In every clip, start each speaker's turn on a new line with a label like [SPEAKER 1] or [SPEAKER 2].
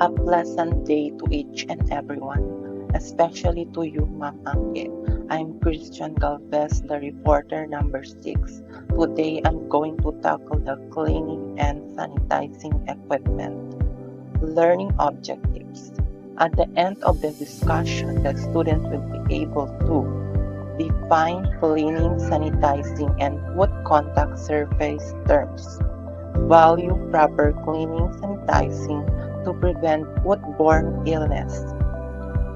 [SPEAKER 1] A pleasant day to each and everyone, especially to you, Ma'am Angge. I'm Christian Galvez, the reporter number 6. Today I'm going to tackle the cleaning and sanitizing equipment. Learning objectives. At the end of the discussion, the students will be able to define cleaning, sanitizing, and wood contact surface terms. Value proper cleaning, sanitizing to prevent woodborne illness.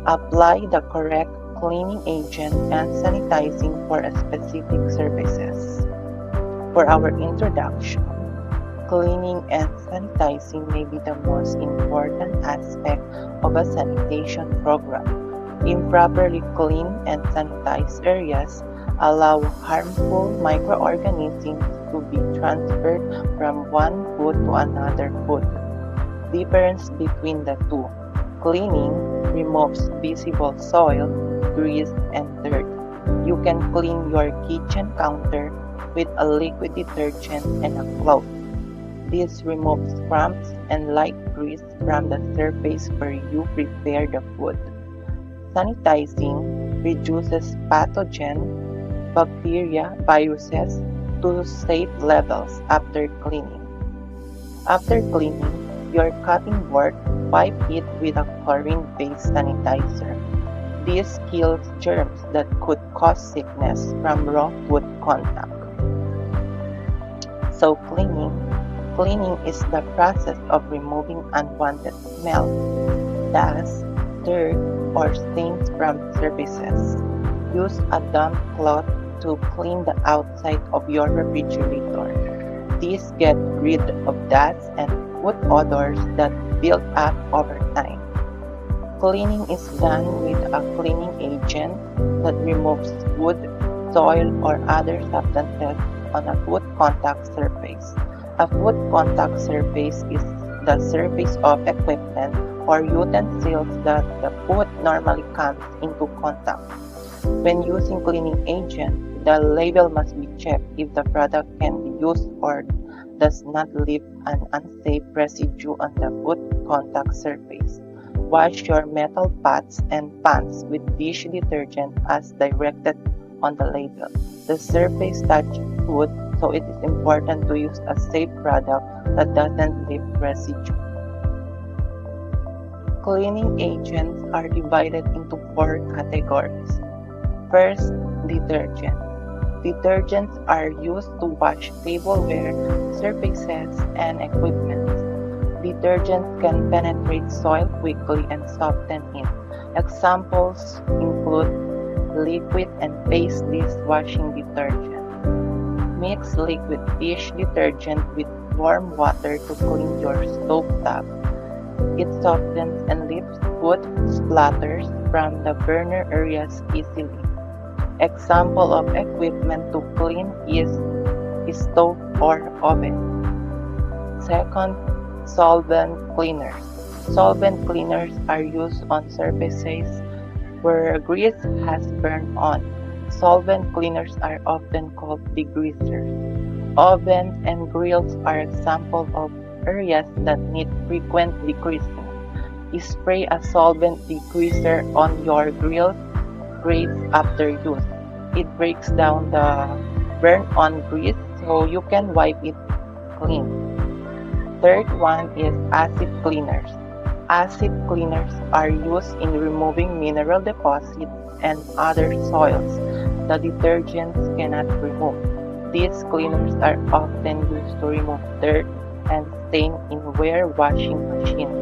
[SPEAKER 1] Apply the correct cleaning agent and sanitizing for a specific services. For our introduction, cleaning and sanitizing may be the most important aspect of a sanitation program. Improperly clean and sanitized areas allow harmful microorganisms to be transferred from one food to another food. Difference between the two. Cleaning removes visible soil, grease, and dirt. You can clean your kitchen counter with a liquid detergent and a cloth. This removes crumbs and light grease from the surface where you prepare the food. Sanitizing reduces pathogen, bacteria, viruses to safe levels after cleaning. After cleaning your cutting board, wipe it with a chlorine-based sanitizer. This kills germs that could cause sickness from raw food contact. So cleaning is the process of removing unwanted smell, dust, dirt, or stains from surfaces. Use a damp cloth to clean the outside of your refrigerator. This gets rid of dust and food odors that build up over time. Cleaning is done with a cleaning agent that removes wood, soil, or other substances on a food contact surface. A food contact surface is the surface of equipment or utensils that the food normally comes into contact. When using cleaning agent, the label must be checked if the product can be used or does not leave an unsafe residue on the food contact surface. Wash your metal pots and pans with dish detergent as directed on the label. The surface touches food, so it is important to use a safe product that doesn't leave residue. Cleaning agents are divided into 4 categories. First, detergent. Detergents are used to wash tableware, surfaces, and equipment. Detergents can penetrate soil quickly and soften it. Examples include liquid and paste dishwashing detergent. Mix liquid dish detergent with warm water to clean your stove top. It softens and lifts food splatters from the burner areas easily. Example of equipment to clean is stove or oven. Second, solvent cleaners. Solvent cleaners are used on surfaces where grease has burned on. Solvent cleaners are often called degreasers. Ovens and grills are examples of areas that need frequent degreasing. Spray a solvent degreaser on your grill grates after use. It breaks down the burn-on grease so you can wipe it clean. Third one is acid cleaners. Acid cleaners are used in removing mineral deposits and other soils the detergents cannot remove. These cleaners are often used to remove dirt and stain in washing machines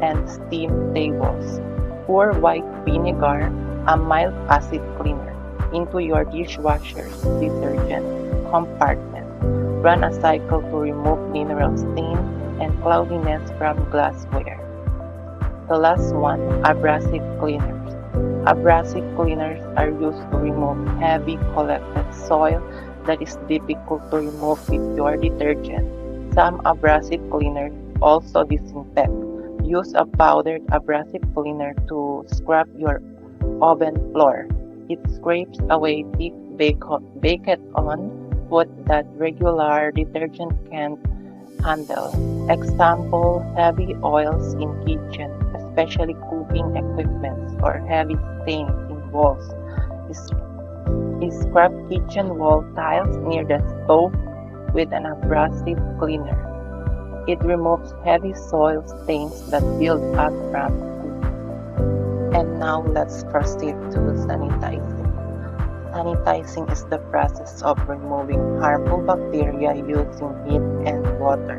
[SPEAKER 1] and steam tables. Pour white vinegar, a mild acid cleaner, into your dishwasher's detergent compartment. Run a cycle to remove mineral stain and cloudiness from glassware. The last one, abrasive cleaners. Abrasive cleaners are used to remove heavy collected soil that is difficult to remove with your detergent. Some abrasive cleaners also disinfect. Use a powdered abrasive cleaner to scrub your oven floor. It scrapes away thick baked on food that regular detergent can't handle. Example, heavy oils in kitchen, especially cooking equipments, or heavy stains in walls. Scrub kitchen wall tiles near the stove with an abrasive cleaner. It removes heavy soil stains that build up from food. And now let's proceed to sanitizing. Sanitizing is the process of removing harmful bacteria using heat and water,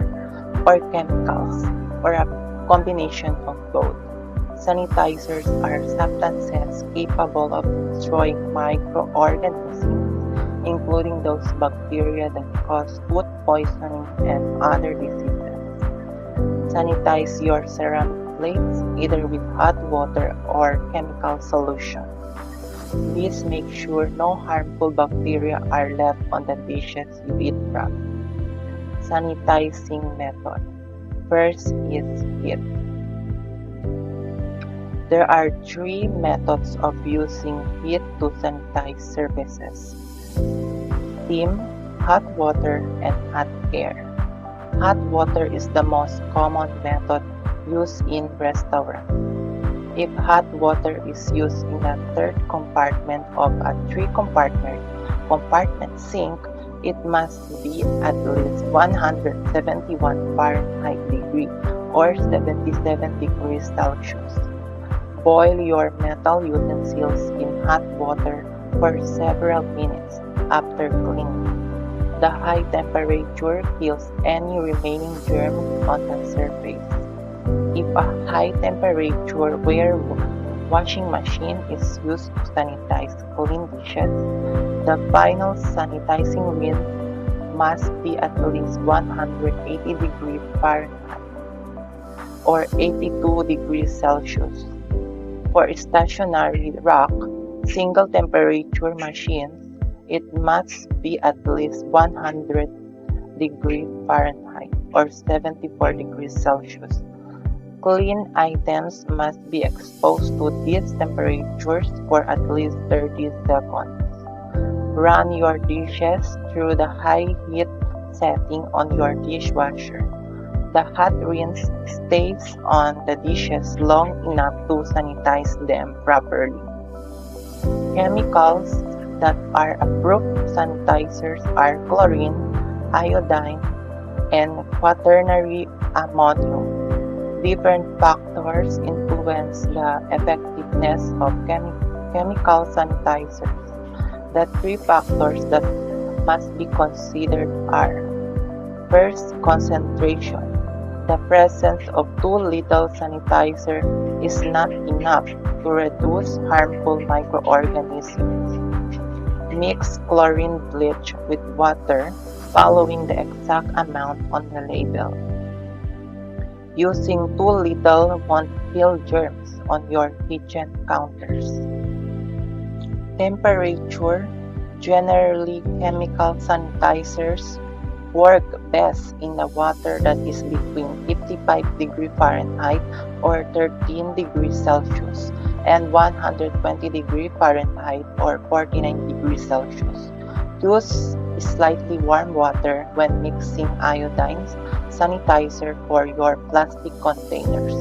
[SPEAKER 1] or chemicals, or a combination of both. Sanitizers are substances capable of destroying microorganisms, including those bacteria that cause food poisoning and other diseases. Sanitize your ceramic plates either with hot water or chemical solution. This makes sure no harmful bacteria are left on the dishes you eat from. Sanitizing method. First is heat. There are three methods of using heat to sanitize surfaces: steam, hot water, and hot air. Hot water is the most common method used in restaurants. If hot water is used in a third compartment of a three-compartment sink, it must be at least 171 Fahrenheit degree or 77 degrees Celsius. Boil your metal utensils in hot water for several minutes after cleaning. The high temperature kills any remaining germs on the surface. If a high-temperature washing machine is used to sanitize clean dishes, the final sanitizing rinse must be at least 180 degrees Fahrenheit or 82 degrees Celsius. For stationary rack, single-temperature machines, it must be at least 100 degrees Fahrenheit or 74 degrees Celsius. Clean items must be exposed to these temperatures for at least 30 seconds. Run your dishes through the high heat setting on your dishwasher. The hot rinse stays on the dishes long enough to sanitize them properly. Chemicals that are approved sanitizers are chlorine, iodine, and quaternary ammonium. Different factors influence the effectiveness of chemical sanitizers. The three factors that must be considered are: first, concentration. The presence of too little sanitizer is not enough to reduce harmful microorganisms. Mix chlorine bleach with water following the exact amount on the label. Using too little won't kill germs on your kitchen counters. Temperature. Generally, chemical sanitizers work best in the water that is between 55 degrees Fahrenheit or 13 degrees Celsius and 120 degrees Fahrenheit or 49 degrees Celsius. Use slightly warm water when mixing iodine sanitizer for your plastic containers.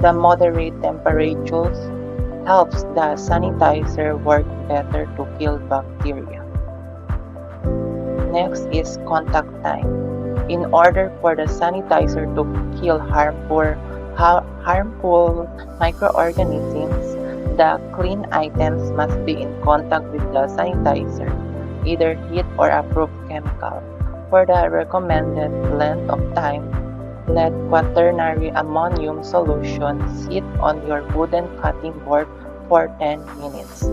[SPEAKER 1] The moderate temperatures helps the sanitizer work better to kill bacteria. Next is contact time. In order for the sanitizer to kill harmful microorganisms, the clean items must be in contact with the sanitizer, either heat or approved chemical. For the recommended length of time, let quaternary ammonium solution sit on your wooden cutting board for 10 minutes.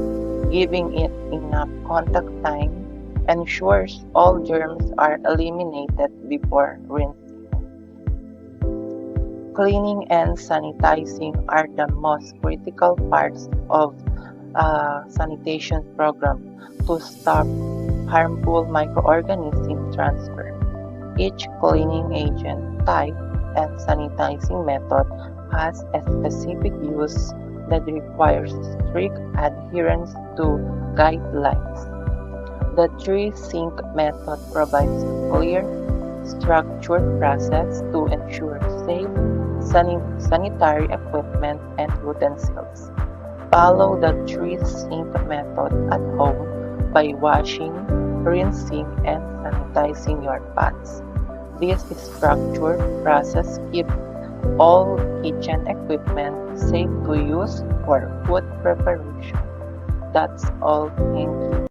[SPEAKER 1] Giving it enough contact time ensures all germs are eliminated before rinsing. Cleaning and sanitizing are the most critical parts of a sanitation program to stop harmful microorganism transfer. Each cleaning agent, type, and sanitizing method has a specific use that requires strict adherence to guidelines. The three-sink method provides clear, structured process to ensure safe sanitary equipment and utensils. Follow the 3-sink method at home by washing, rinsing, and sanitizing your pots. This structured process keeps all kitchen equipment safe to use for food preparation. That's all. Thank you.